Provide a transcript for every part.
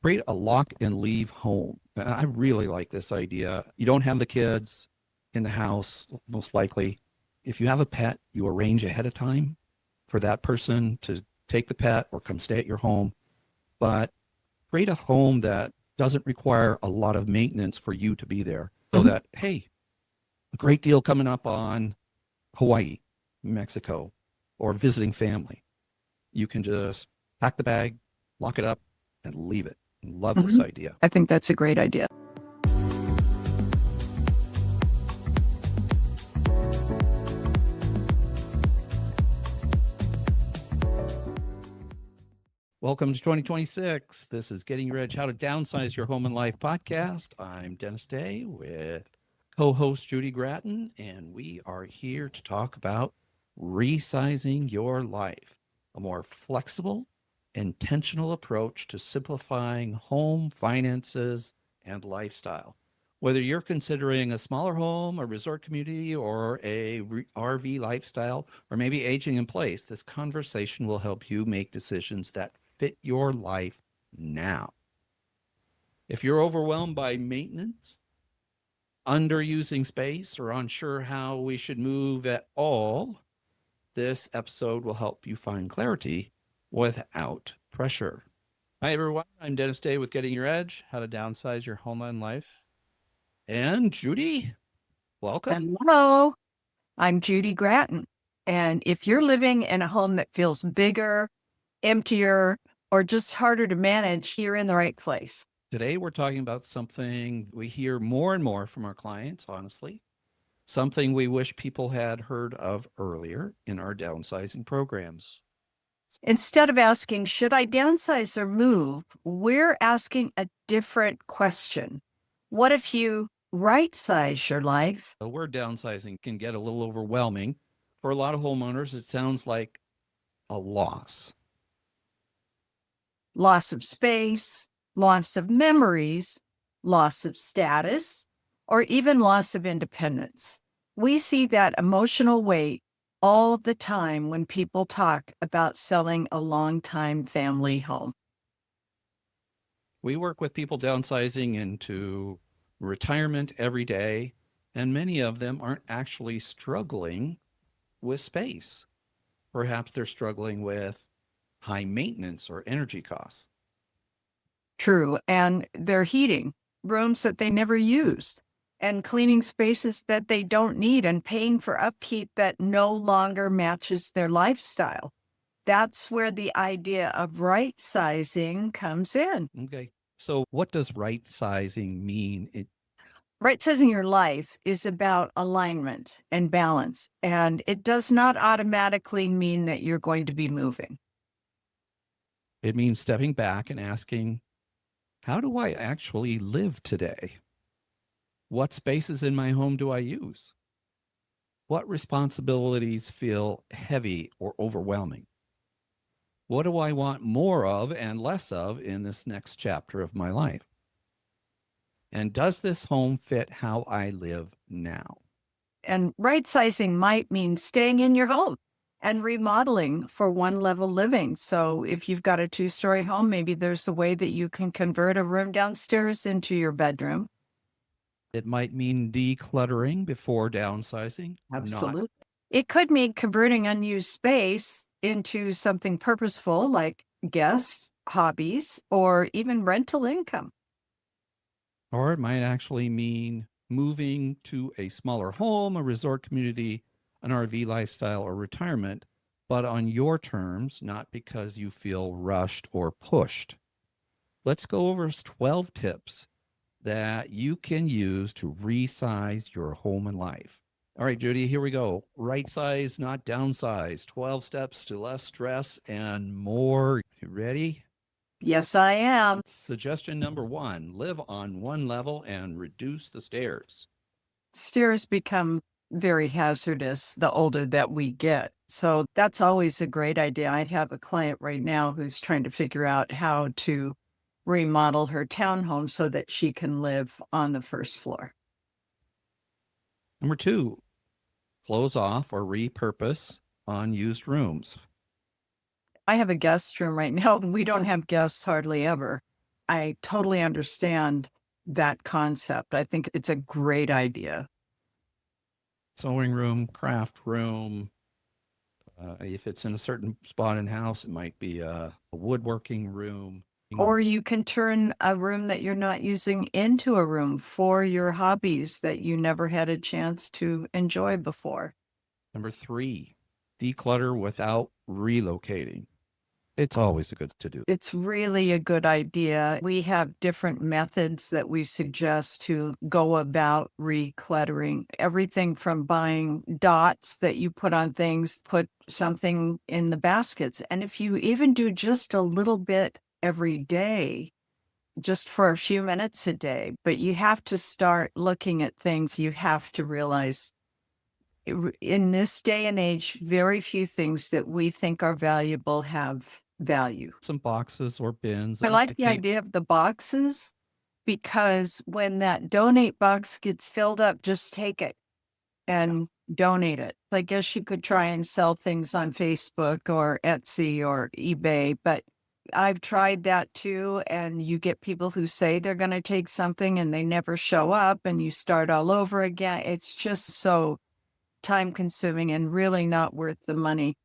Create a lock and leave home. And I really like this idea. You don't have the kids in the house, most likely. If you have a pet, you arrange ahead of time for that person to take the pet or come stay at your home. But create a home that doesn't require a lot of maintenance for you to be there. So that, hey, a great deal coming up on Hawaii, Mexico, or visiting family. You can just pack the bag, lock it up, and leave it. Love this idea. I think that's a great idea. Welcome to 2026. This is Getting Your Edge, How to Downsize Your Home and Life podcast. I'm Dennis Day with co-host Judy Gratton, and we are here to talk about resizing your life, a more flexible, intentional approach to simplifying home finances and lifestyle. Whether you're considering a smaller home, a resort community, or a RV lifestyle, or maybe aging in place, this conversation will help you make decisions that fit your life now. If you're overwhelmed by maintenance, underusing space, or unsure how we should move at all, this episode will help you find clarity without pressure. Hi, everyone. I'm Dennis Day with Getting Your Edge, How to Downsize Your Home and Life. And Judy, welcome. Hello, I'm Judy Gratton. And if you're living in a home that feels bigger, emptier, or just harder to manage, you're in the right place. Today, we're talking about something we hear more and more from our clients, honestly, something we wish people had heard of earlier in our downsizing programs. Instead of asking, should I downsize or move? We're asking a different question. What if you right-size your life? The word downsizing can get a little overwhelming. For a lot of homeowners, it sounds like a loss. Loss of space, loss of memories, loss of status, or even loss of independence. We see that emotional weight all the time when people talk about selling a long-time family home. We work with people downsizing into retirement every day, and many of them aren't actually struggling with space. Perhaps they're struggling with high maintenance or energy costs. True, and they're heating rooms that they never used and cleaning spaces that they don't need and paying for upkeep that no longer matches their lifestyle. That's where the idea of right-sizing comes in. Okay, so what does right-sizing mean? Right-sizing your life is about alignment and balance, and it does not automatically mean that you're going to be moving. It means stepping back and asking, how do I actually live today? What spaces in my home do I use? What responsibilities feel heavy or overwhelming? What do I want more of and less of in this next chapter of my life? And does this home fit how I live now? And right-sizing might mean staying in your home and remodeling for one-level living. So if you've got a 2-story home, maybe there's a way that you can convert a room downstairs into your bedroom. It might mean decluttering before downsizing. Absolutely. It could mean converting unused space into something purposeful like guests, hobbies, or even rental income. Or it might actually mean moving to a smaller home, a resort community, an RV lifestyle, or retirement, but on your terms, not because you feel rushed or pushed. Let's go over 12 tips that you can use to resize your home and life. All right, Judy, here we go. Right size, not downsize. 12 steps to less stress and more. You ready? Yes, I am. Suggestion number 1, live on one level and reduce the stairs. Stairs become very hazardous the older that we get. So that's always a great idea. I have a client right now who's trying to figure out how to remodel her townhome so that she can live on the first floor. Number 2, close off or repurpose unused rooms. I have a guest room right now. We don't have guests hardly ever. I totally understand that concept. I think it's a great idea. Sewing room, craft room. If it's in a certain spot in the house, it might be a woodworking room. Or you can turn a room that you're not using into a room for your hobbies that you never had a chance to enjoy before. Number 3, declutter without relocating. It's always a good to do. It's really a good idea. We have different methods that we suggest to go about recluttering. Everything from buying dots that you put on things, put something in the baskets. And if you even do just a little bit every day, just for a few minutes a day, but you have to start looking at things. You have to realize in this day and age, very few things that we think are valuable have value. Some boxes or bins. I like the idea of the boxes because when that donate box gets filled up, just take it and donate it. I guess you could try and sell things on Facebook or Etsy or eBay, but I've tried that too. And you get people who say they're going to take something and they never show up and you start all over again. It's just so time consuming and really not worth the money.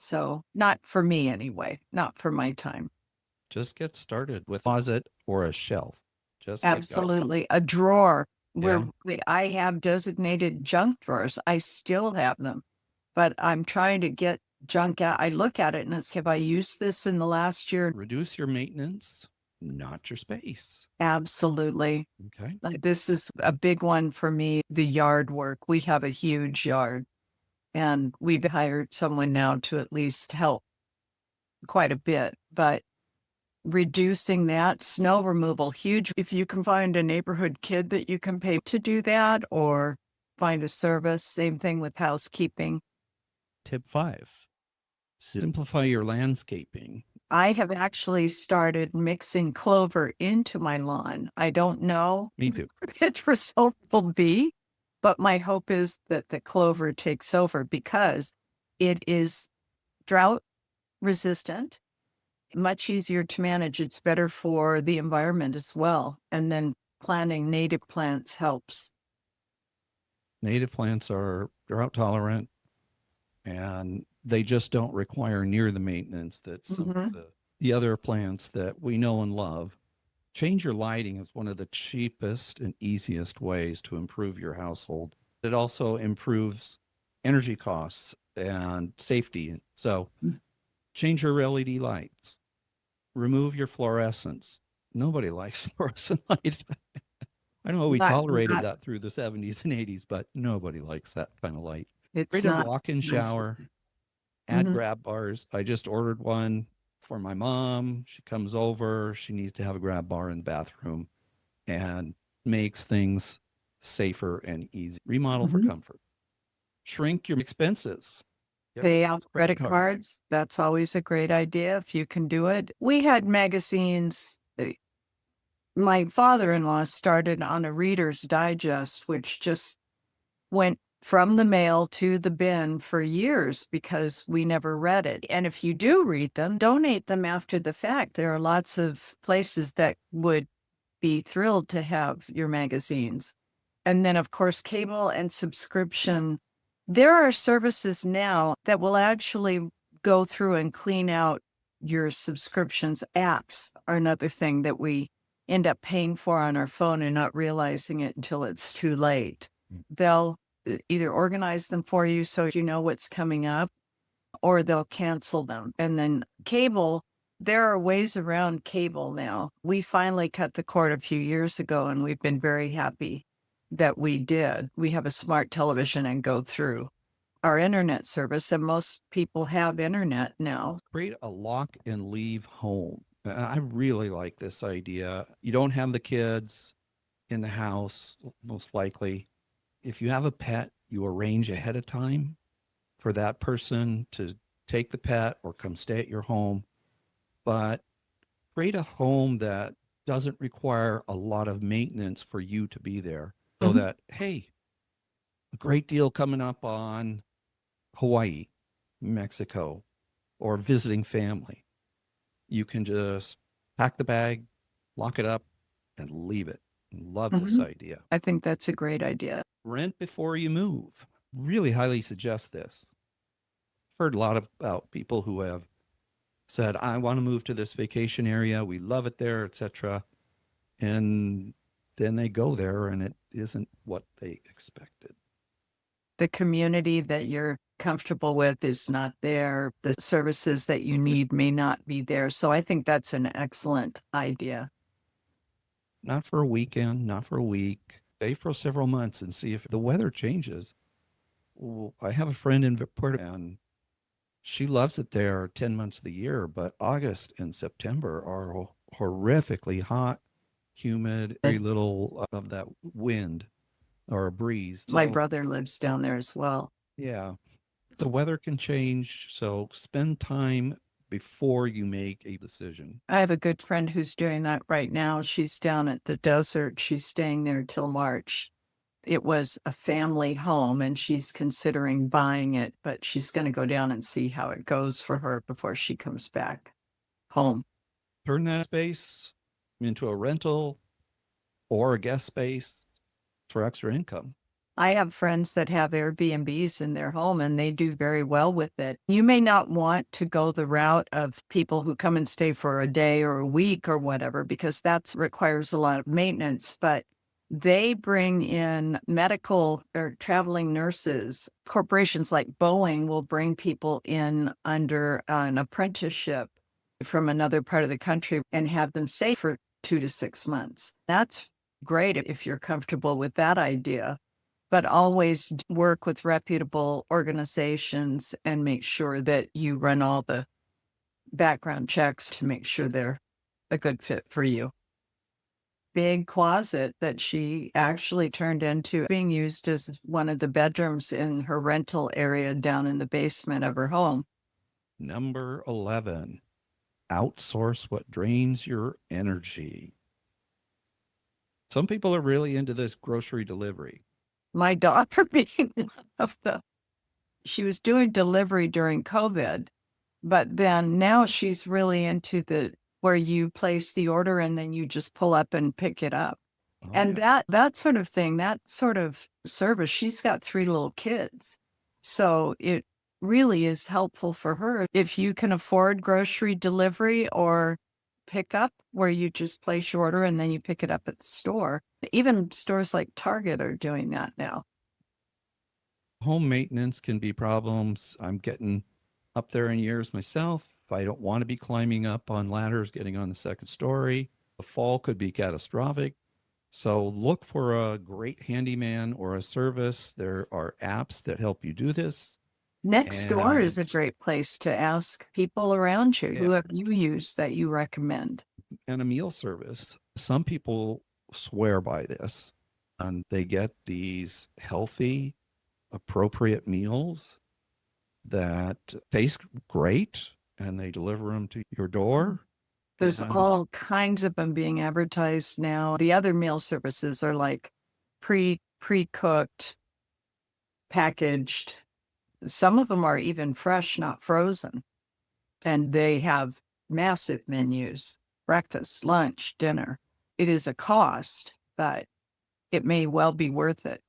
So not for me anyway, not for my time. Just get started with a closet or a shelf. Just get going. Absolutely. A drawer where Yeah. I have designated junk drawers. I still have them, but I'm trying to get junk out. I look at it and it's, have I used this in the last year? Reduce your maintenance, not your space. Absolutely. Okay. Like, this is a big one for me, the yard work. We have a huge yard and we've hired someone now to at least help quite a bit, but reducing that snow removal, huge. If you can find a neighborhood kid that you can pay to do that or find a service, same thing with housekeeping. Tip 5, simplify your landscaping. I have actually started mixing clover into my lawn. I don't know Me too. which result will be, but my hope is that the clover takes over because it is drought resistant, much easier to manage. It's better for the environment as well. And then planting native plants helps. Native plants are drought tolerant and they just don't require near the maintenance that some of the other plants that we know and love. Change your lighting is one of the cheapest and easiest ways to improve your household. It also improves energy costs and safety. So change your LED lights. Remove your fluorescents. Nobody likes fluorescent lights. I know we tolerated that through the 70s and 80s, but nobody likes that kind of light. It's Create not a walk-in shower. Add grab bars. I just ordered one for my mom. She comes over. She needs to have a grab bar in the bathroom and makes things safer and easy. Remodel for comfort. Shrink your expenses. pay out credit cards. That's always a great idea if you can do it. We had magazines. My father-in-law started on a Reader's Digest, which just went from the mail to the bin for years because we never read it. And if you do read them, donate them after the fact. There are lots of places that would be thrilled to have your magazines. And then, of course, cable and subscription. There are services now that will actually go through and clean out your subscriptions. Apps are another thing that we end up paying for on our phone and not realizing it until it's too late. They'll either organize them for you so you know what's coming up, or they'll cancel them. And then cable, there are ways around cable now. We finally cut the cord a few years ago, and we've been very happy that we did. We have a smart television and go through our internet service, and most people have internet now. Create a lock and leave home. I really like this idea. You don't have the kids in the house, most likely. If you have a pet, you arrange ahead of time for that person to take the pet or come stay at your home. But create a home that doesn't require a lot of maintenance for you to be there. So that, hey, a great deal coming up on Hawaii, Mexico, or visiting family. You can just pack the bag, lock it up and leave it. Love this Mhm. idea. I think that's a great idea. Rent before you move. Really highly suggest this. Heard a lot about people who have said, I want to move to this vacation area. We love it there, etc. And then they go there and it isn't what they expected. The community that you're comfortable with is not there. The services that you need may not be there. So I think that's an excellent idea. Not for a weekend, not for a week. Stay for several months and see if the weather changes. Well, I have a friend in Puerto and she loves it there 10 months of the year, but August and September are horrifically hot, humid, very little of that wind or a breeze. My So, brother lives down there as well. yeah, the weather can change. So spend time before you make a decision. I have a good friend who's doing that right now. She's down at the desert. She's staying there till March. It was a family home and she's considering buying it, but she's going to go down and see how it goes for her before she comes back home. Turn that space into a rental or a guest space for extra income. I have friends that have Airbnbs in their home and they do very well with it. You may not want to go the route of people who come and stay for a day or a week or whatever, because that requires a lot of maintenance, but they bring in medical or traveling nurses. Corporations like Boeing will bring people in under an apprenticeship from another part of the country and have them stay for 2 to 6 months. That's great if you're comfortable with that idea, but always work with reputable organizations and make sure that you run all the background checks to make sure they're a good fit for you. Big closet that she actually turned into being used as one of the bedrooms in her rental area down in the basement of her home. Number 11, outsource what drains your energy. Some people are really into this grocery delivery. My daughter being one of the, she was doing delivery during COVID, but then now she's really into the where you place the order and then you just pull up and pick it up. Oh, And yeah. that sort of thing, that sort of service, she's got 3 little kids. So it really is helpful for her if you can afford grocery delivery or pick up where you just place your order and then you pick it up at the store. Even stores like Target are doing that now. Home maintenance can be problems. I'm getting up there in years myself. I don't want to be climbing up on ladders, getting on the second story. The fall could be catastrophic. So look for a great handyman or a service. There are apps that help you do this. Next door is a And- great place to ask people around you. Yeah. Who have you used that you recommend? And a meal service. Some people swear by this and they get these healthy, appropriate meals that taste great and they deliver them to your door. There's And all kinds of them being advertised now. The other meal services are like pre-cooked, packaged. Some of them are even fresh, not frozen. And they have massive menus, breakfast, lunch, dinner. It is a cost, but it may well be worth it.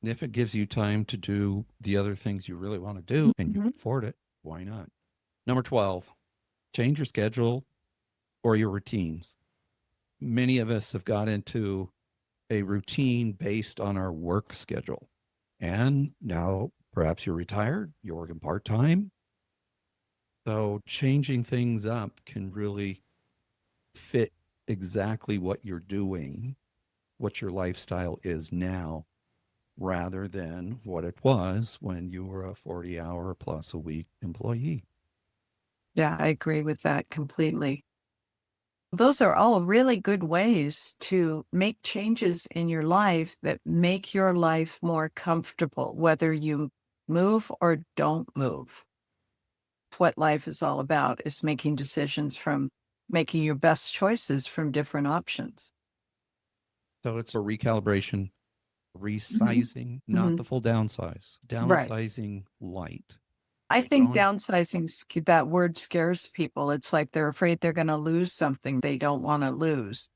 if it gives you time to do the other things you really want to do and you can Mhm. afford it, why not? Number 12, change your schedule or your routines. Many of us have got into a routine based on our work schedule. And now perhaps you're retired, you're working part-time. So changing things up can really fit exactly what you're doing, what your lifestyle is now, rather than what it was when you were a 40-hour plus a week employee. Yeah, I agree with that completely. Those are all really good ways to make changes in your life that make your life more comfortable, whether you move or don't move. What life is all about is making decisions from making your best choices from different options. So it's a recalibration, resizing, not Mhm. the full downsize, Right. downsizing light. I Keep think going. downsizing, that word scares people. It's like they're afraid they're going to lose something they don't want to lose.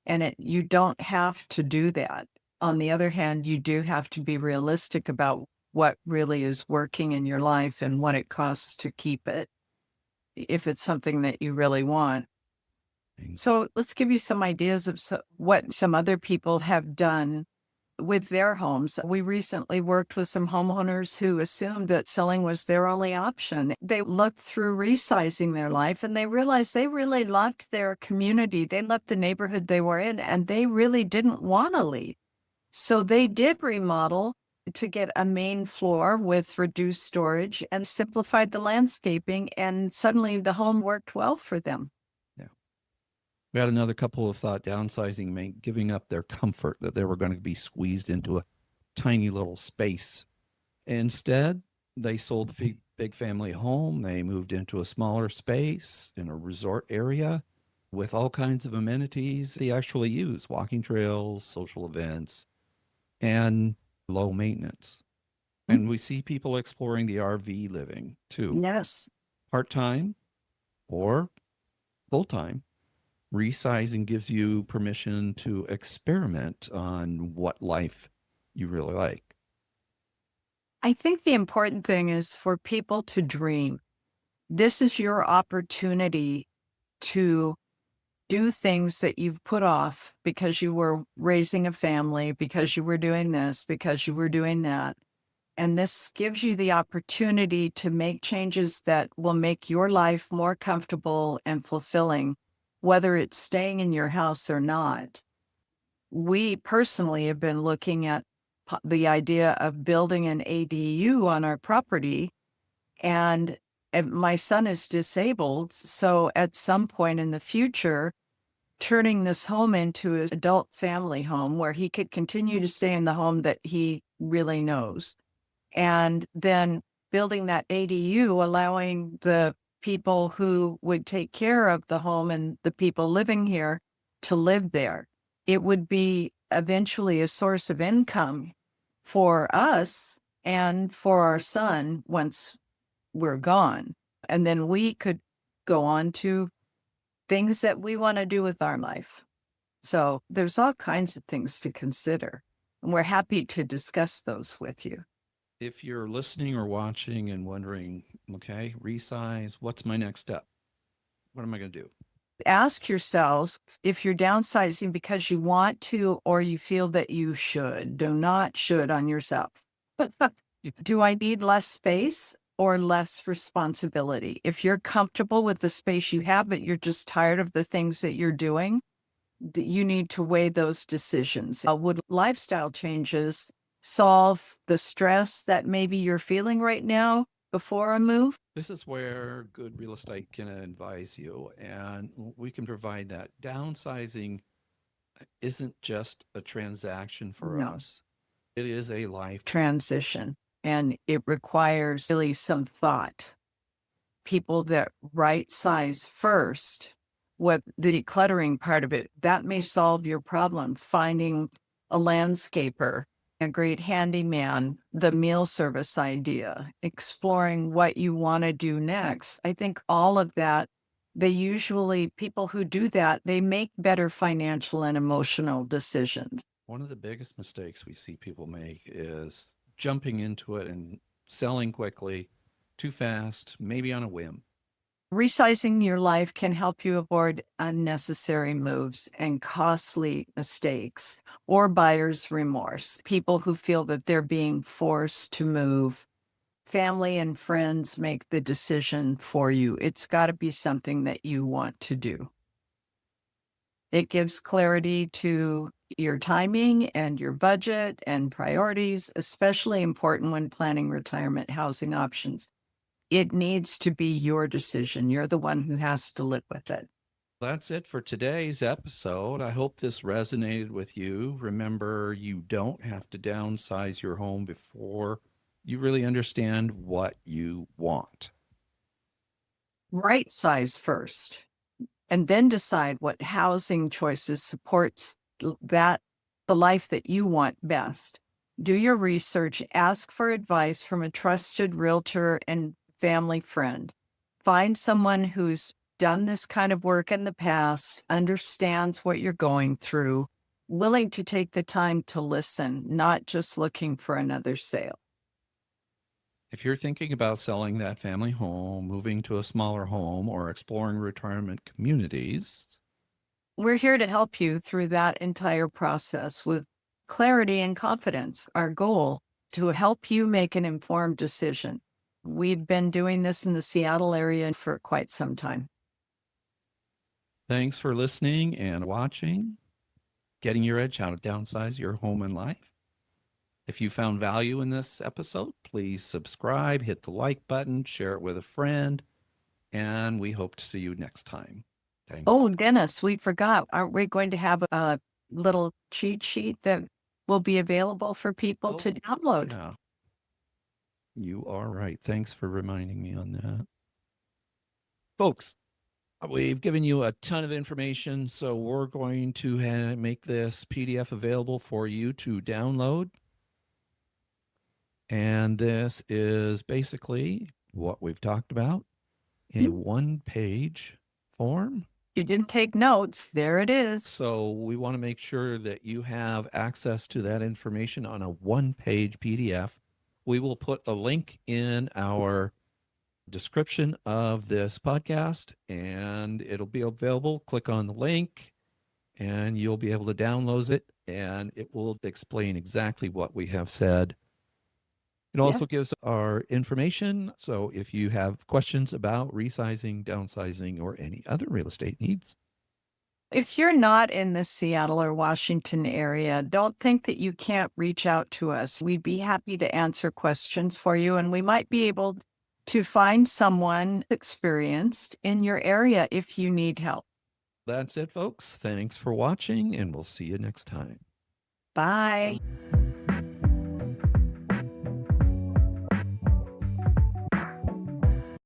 And you don't have to do that. On the other hand, you do have to be realistic about what really is working in your life and what it costs to keep it, if it's something that you really want. So let's give you some ideas of what some other people have done with their homes. We recently worked with some homeowners who assumed that selling was their only option. They looked through resizing their life and they realized they really loved their community. They loved the neighborhood they were in and they really didn't want to leave. So they did remodel to get a main floor with reduced storage and simplified the landscaping. And suddenly the home worked well for them. We had another couple of thought downsizing, giving up their comfort that they were going to be squeezed into a tiny little space. Instead, they sold the big family home. They moved into a smaller space in a resort area with all kinds of amenities they actually use, walking trails, social events, and low maintenance. And we see people exploring the RV living too, Yes. part-time or full-time. Resizing gives you permission to experiment on what life you really like. I think the important thing is for people to dream. This is your opportunity to do things that you've put off because you were raising a family, because you were doing this, because you were doing that. And this gives you the opportunity to make changes that will make your life more comfortable and fulfilling, whether it's staying in your house or not. We personally have been looking at the idea of building an ADU on our property, and my son is disabled. So at some point in the future, turning this home into an adult family home where he could continue to stay in the home that he really knows. And then building that ADU, allowing the people who would take care of the home and the people living here to live there. It would be eventually a source of income for us and for our son once we're gone. And then we could go on to things that we want to do with our life. So there's all kinds of things to consider. And we're happy to discuss those with you. If you're listening or watching and wondering, okay, resize, what's my next step? What am I going to do? Ask yourselves if you're downsizing because you want to or you feel that you should. Do not should on yourself. Do I need less space or less responsibility? If you're comfortable with the space you have, but you're just tired of the things that you're doing, you need to weigh those decisions. Would lifestyle changes solve the stress that maybe you're feeling right now before a move? This is where good real estate can advise you, and we can provide that. Downsizing isn't just a transaction for No. us. It is a life Transition, and it requires really some thought. People that right size first, what the decluttering part of it, that may solve your problem. Finding a landscaper, a great handyman, the meal service idea, exploring what you want to do next. I think all of that, people who do that, they make better financial and emotional decisions. One of the biggest mistakes we see people make is jumping into it and selling quickly, too fast, maybe on a whim. Resizing your life can help you avoid unnecessary moves and costly mistakes or buyer's remorse. People who feel that they're being forced to move. Family and friends make the decision for you. It's got to be something that you want to do. It gives clarity to your timing and your budget and priorities, especially important when planning retirement housing options. It needs to be your decision. You're the one who has to live with it. That's it for today's episode. I hope this resonated with you. Remember, you don't have to downsize your home before you really understand what you want. Right size first, and then decide what housing choices supports the life that you want best. Do your research, ask for advice from a trusted realtor, and family friend. Find someone who's done this kind of work in the past, understands what you're going through, willing to take the time to listen, not just looking for another sale. If you're thinking about selling that family home, moving to a smaller home, or exploring retirement communities, We're here to help you through that entire process with clarity and confidence. Our goal to help you make an informed decision. We've been doing this in the Seattle area for quite some time. thanks for listening and watching. Getting Your Edge, How to Downsize Your Home and Life. If you found value in this episode, please subscribe, hit the like button, share it with a friend, and we hope to see you next time. Thanks. Oh, Dennis, we forgot. Aren't we going to have a little cheat sheet that will be available for people to download? Yeah. You are right. Thanks for reminding me on that. Folks, we've given you a ton of information, so we're going to make this PDF available for you to download. And this is basically what we've talked about in a one-page form. You didn't take notes. There it is. So we want to make sure that you have access to that information on a one-page PDF. We will put a link in our description of this podcast, and it'll be available. Click on the link, and you'll be able to download it, and it will explain exactly what we have said. It also gives our information. So if you have questions about resizing, downsizing, or any other real estate needs. If you're not in the Seattle or Washington area, don't think that you can't reach out to us. We'd be happy to answer questions for you, and we might be able to find someone experienced in your area if you need help. That's it, folks. Thanks for watching, and we'll see you next time. Bye.